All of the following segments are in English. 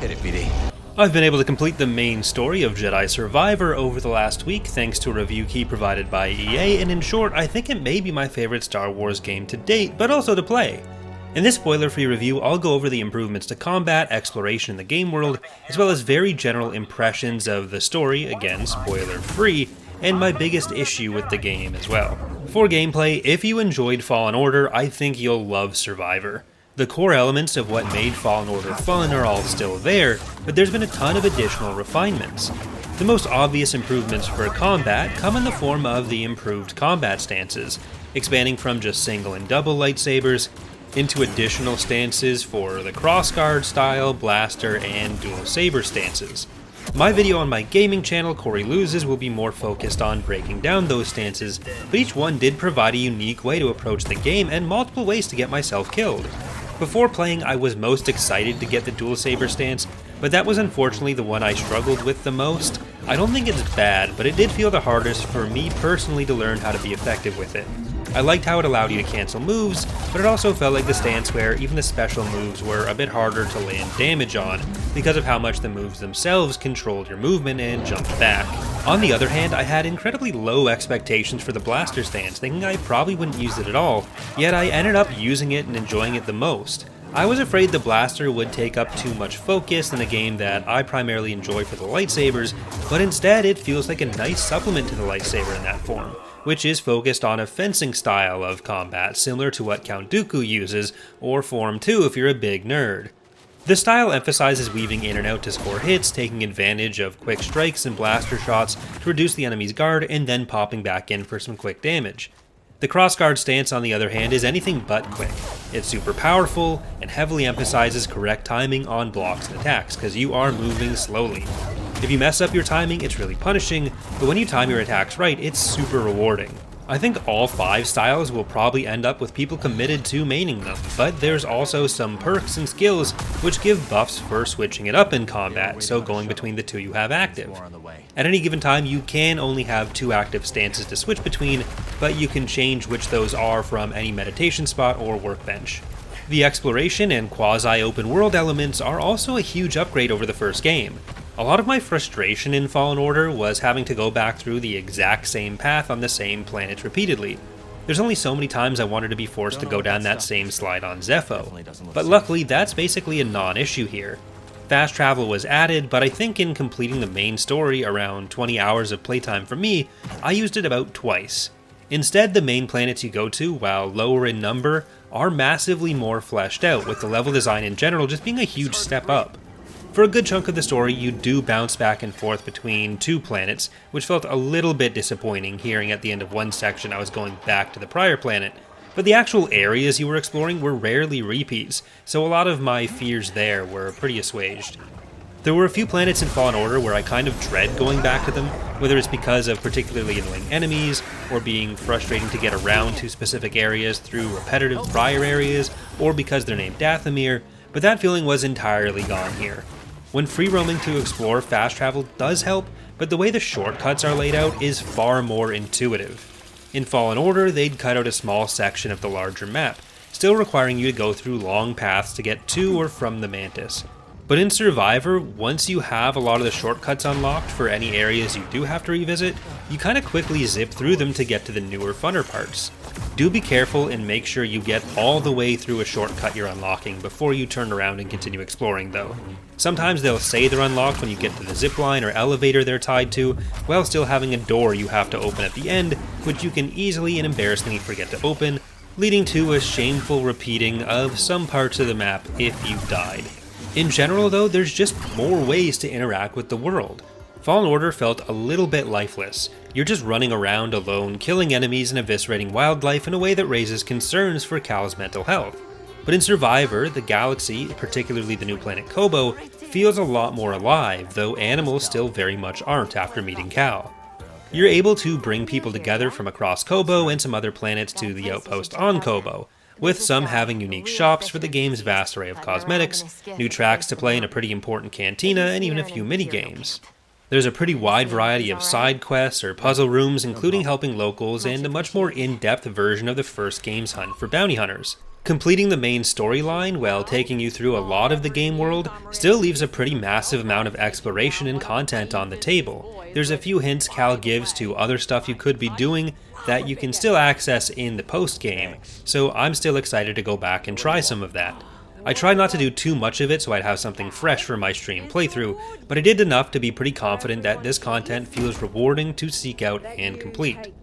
Hit it, BD. I've been able to complete the main story of Jedi Survivor over the last week thanks to a review key provided by EA, and in short, I think it may be my favorite Star Wars game to date, but also to play. In this spoiler-free review, I'll go over the improvements to combat, exploration in the game world, as well as very general impressions of the story, again spoiler-free, and my biggest issue with the game as well. For gameplay, if you enjoyed Fallen Order, I think you'll love Survivor. The core elements of what made Fallen Order fun are all still there, but there's been a ton of additional refinements. The most obvious improvements for combat come in the form of the improved combat stances, expanding from just single and double lightsabers into additional stances for the crossguard style, blaster, and dual saber stances. My video on my gaming channel, Corey Loses, will be more focused on breaking down those stances, but each one did provide a unique way to approach the game and multiple ways to get myself killed. Before playing, I was most excited to get the dual saber stance, but that was unfortunately the one I struggled with the most. I don't think it's bad, but it did feel the hardest for me personally to learn how to be effective with it. I liked how it allowed you to cancel moves, but it also felt like the stance where even the special moves were a bit harder to land damage on, because of how much the moves themselves controlled your movement and jumped back. On the other hand, I had incredibly low expectations for the blaster stance, thinking I probably wouldn't use it at all, yet I ended up using it and enjoying it the most. I was afraid the blaster would take up too much focus in a game that I primarily enjoy for the lightsabers, but instead it feels like a nice supplement to the lightsaber in that form, which is focused on a fencing style of combat similar to what Count Dooku uses, or Form 2 if you're a big nerd. The style emphasizes weaving in and out to score hits, taking advantage of quick strikes and blaster shots to reduce the enemy's guard, and then popping back in for some quick damage. The crossguard stance, on the other hand, is anything but quick. It's super powerful, and heavily emphasizes correct timing on blocks and attacks, because you are moving slowly. If you mess up your timing, it's really punishing, but when you time your attacks right, it's super rewarding. I think all 5 styles will probably end up with people committed to maining them, but there's also some perks and skills which give buffs for switching it up in combat, so going between the 2 you have active. At any given time, you can only have 2 active stances to switch between, but you can change which those are from any meditation spot or workbench. The exploration and quasi-open world elements are also a huge upgrade over the first game. A lot of my frustration in Fallen Order was having to go back through the exact same path on the same planets repeatedly. There's only so many times I wanted to be forced to go down that same slide on Zepho, but luckily that's basically a non-issue here. Fast travel was added, but I think in completing the main story, around 20 hours of playtime for me, I used it about twice. Instead, the main planets you go to, while lower in number, are massively more fleshed out, with the level design in general just being a huge step up. For a good chunk of the story, you do bounce back and forth between 2 planets, which felt a little bit disappointing hearing at the end of one section I was going back to the prior planet, but the actual areas you were exploring were rarely repeats, so a lot of my fears there were pretty assuaged. There were a few planets in Fallen Order where I kind of dread going back to them, whether it's because of particularly annoying enemies, or being frustrating to get around to specific areas through repetitive prior areas, or because they're named Dathomir, but that feeling was entirely gone here. When free roaming to explore, fast travel does help, but the way the shortcuts are laid out is far more intuitive. In Fallen Order, they'd cut out a small section of the larger map, still requiring you to go through long paths to get to or from the Mantis. But in Survivor, once you have a lot of the shortcuts unlocked for any areas you do have to revisit, you kinda quickly zip through them to get to the newer, funner parts. Do be careful and make sure you get all the way through a shortcut you're unlocking before you turn around and continue exploring though. Sometimes they'll say they're unlocked when you get to the zipline or elevator they're tied to, while still having a door you have to open at the end, which you can easily and embarrassingly forget to open, leading to a shameful repeating of some parts of the map if you've died. In general though, there's just more ways to interact with the world. Fallen Order felt a little bit lifeless. You're just running around alone, killing enemies and eviscerating wildlife in a way that raises concerns for Cal's mental health. But in Survivor, the galaxy, particularly the new planet Kobo, feels a lot more alive, though animals still very much aren't after meeting Cal. You're able to bring people together from across Kobo and some other planets to the outpost on Kobo, with some having unique shops for the game's vast array of cosmetics, new tracks to play in a pretty important cantina, and even a few mini-games. There's a pretty wide variety of side quests or puzzle rooms, including helping locals, and a much more in-depth version of the first game's hunt for bounty hunters. Completing the main storyline while taking you through a lot of the game world still leaves a pretty massive amount of exploration and content on the table. There's a few hints Cal gives to other stuff you could be doing that you can still access in the post-game, so I'm still excited to go back and try some of that. I tried not to do too much of it so I'd have something fresh for my stream playthrough, but I did enough to be pretty confident that this content feels rewarding to seek out and complete.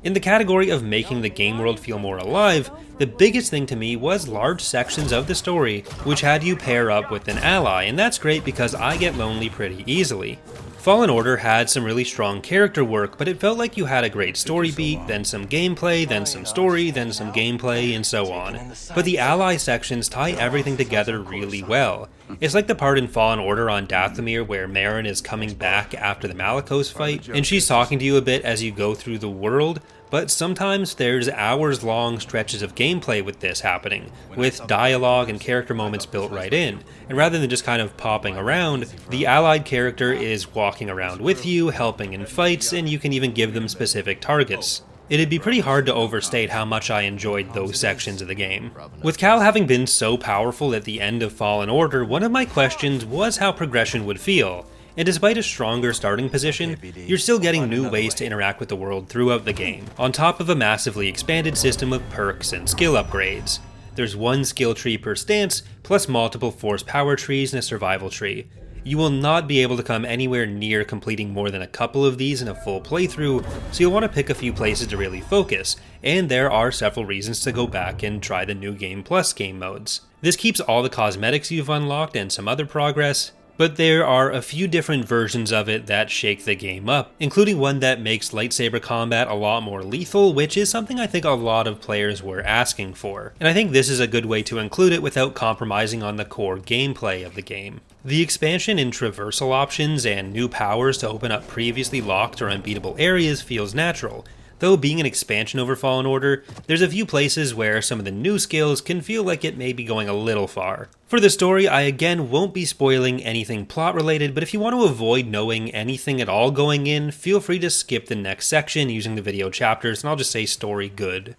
In the category of making the game world feel more alive, the biggest thing to me was large sections of the story which had you pair up with an ally, and that's great because I get lonely pretty easily. Fallen Order had some really strong character work, but it felt like you had a great story beat, then some gameplay, then some story, then some gameplay, and so on. But the ally sections tie everything together really well. It's like the part in Fallen Order on Dathomir where Merrin is coming back after the Malicos fight, and she's talking to you a bit as you go through the world, but sometimes there's hours-long stretches of gameplay with this happening, with dialogue and character moments built right in, and rather than just kind of popping around, the allied character is walking around with you, helping in fights, and you can even give them specific targets. It'd be pretty hard to overstate how much I enjoyed those sections of the game. With Cal having been so powerful at the end of Fallen Order, one of my questions was how progression would feel. And despite a stronger starting position, you're still getting new ways to interact with the world throughout the game, on top of a massively expanded system of perks and skill upgrades. There's one skill tree per stance, plus multiple force power trees and a survival tree. You will not be able to come anywhere near completing more than a couple of these in a full playthrough, so you'll want to pick a few places to really focus, and there are several reasons to go back and try the New Game Plus game modes. This keeps all the cosmetics you've unlocked and some other progress, but there are a few different versions of it that shake the game up, including one that makes lightsaber combat a lot more lethal, which is something I think a lot of players were asking for. And I think this is a good way to include it without compromising on the core gameplay of the game. The expansion in traversal options and new powers to open up previously locked or unbeatable areas feels natural. Though being an expansion over Fallen Order, there's a few places where some of the new skills can feel like it may be going a little far. For the story, I again won't be spoiling anything plot related, but if you want to avoid knowing anything at all going in, feel free to skip the next section using the video chapters, and I'll just say story good.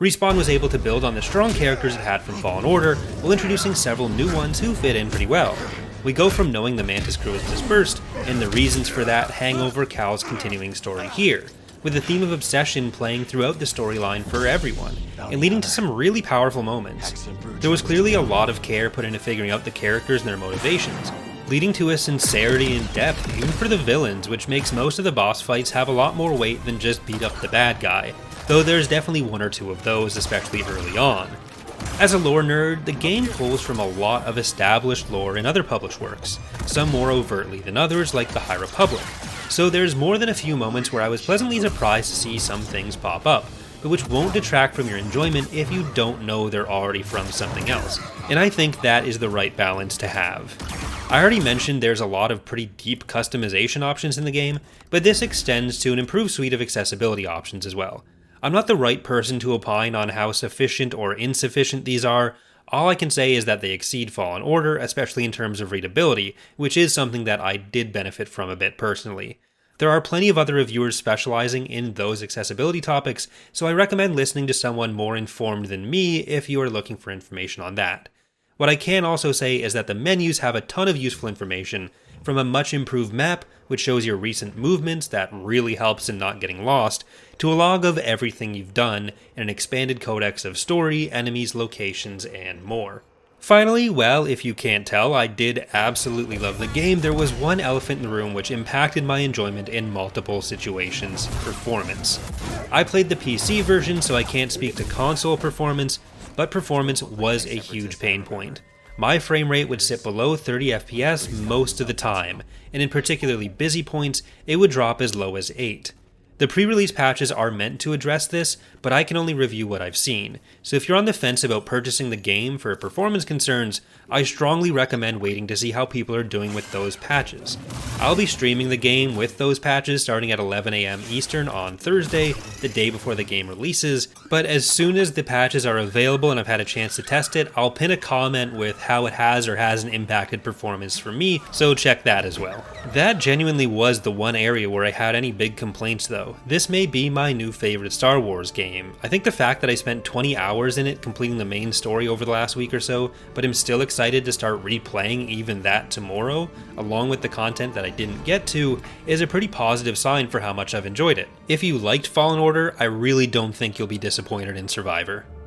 Respawn was able to build on the strong characters it had from Fallen Order, while introducing several new ones who fit in pretty well. We go from knowing the Mantis crew is dispersed, and the reasons for that hang over Cal's continuing story here, with the theme of obsession playing throughout the storyline for everyone, and leading to some really powerful moments. There was clearly a lot of care put into figuring out the characters and their motivations, leading to a sincerity and depth even for the villains, which makes most of the boss fights have a lot more weight than just beat up the bad guy, though there's definitely one or two of those, especially early on. As a lore nerd, the game pulls from a lot of established lore in other published works, some more overtly than others like the High Republic. So there's more than a few moments where I was pleasantly surprised to see some things pop up, but which won't detract from your enjoyment if you don't know they're already from something else, and I think that is the right balance to have. I already mentioned there's a lot of pretty deep customization options in the game, but this extends to an improved suite of accessibility options as well. I'm not the right person to opine on how sufficient or insufficient these are. All I can say is that they exceed Fallen Order, especially in terms of readability, which is something that I did benefit from a bit personally. There are plenty of other reviewers specializing in those accessibility topics, so I recommend listening to someone more informed than me if you are looking for information on that. What I can also say is that the menus have a ton of useful information, from a much improved map, which shows your recent movements that really helps in not getting lost, to a log of everything you've done, and an expanded codex of story, enemies, locations, and more. Finally, well, if you can't tell, I did absolutely love the game. There was one elephant in the room which impacted my enjoyment in multiple situations: performance. I played the PC version, so I can't speak to console performance, but performance was a huge pain point. My frame rate would sit below 30 FPS most of the time, and in particularly busy points, it would drop as low as 8. The pre-release patches are meant to address this, but I can only review what I've seen, so if you're on the fence about purchasing the game for performance concerns, I strongly recommend waiting to see how people are doing with those patches. I'll be streaming the game with those patches starting at 11 AM Eastern on Thursday, the day before the game releases, but as soon as the patches are available and I've had a chance to test it, I'll pin a comment with how it has or hasn't impacted performance for me, so check that as well. That genuinely was the one area where I had any big complaints though. though. This may be my new favorite Star Wars game. I think the fact that I spent 20 hours in it completing the main story over the last week or so, but am still excited to start replaying even that tomorrow, along with the content that I didn't get to, is a pretty positive sign for how much I've enjoyed it. If you liked Fallen Order, I really don't think you'll be disappointed in Survivor.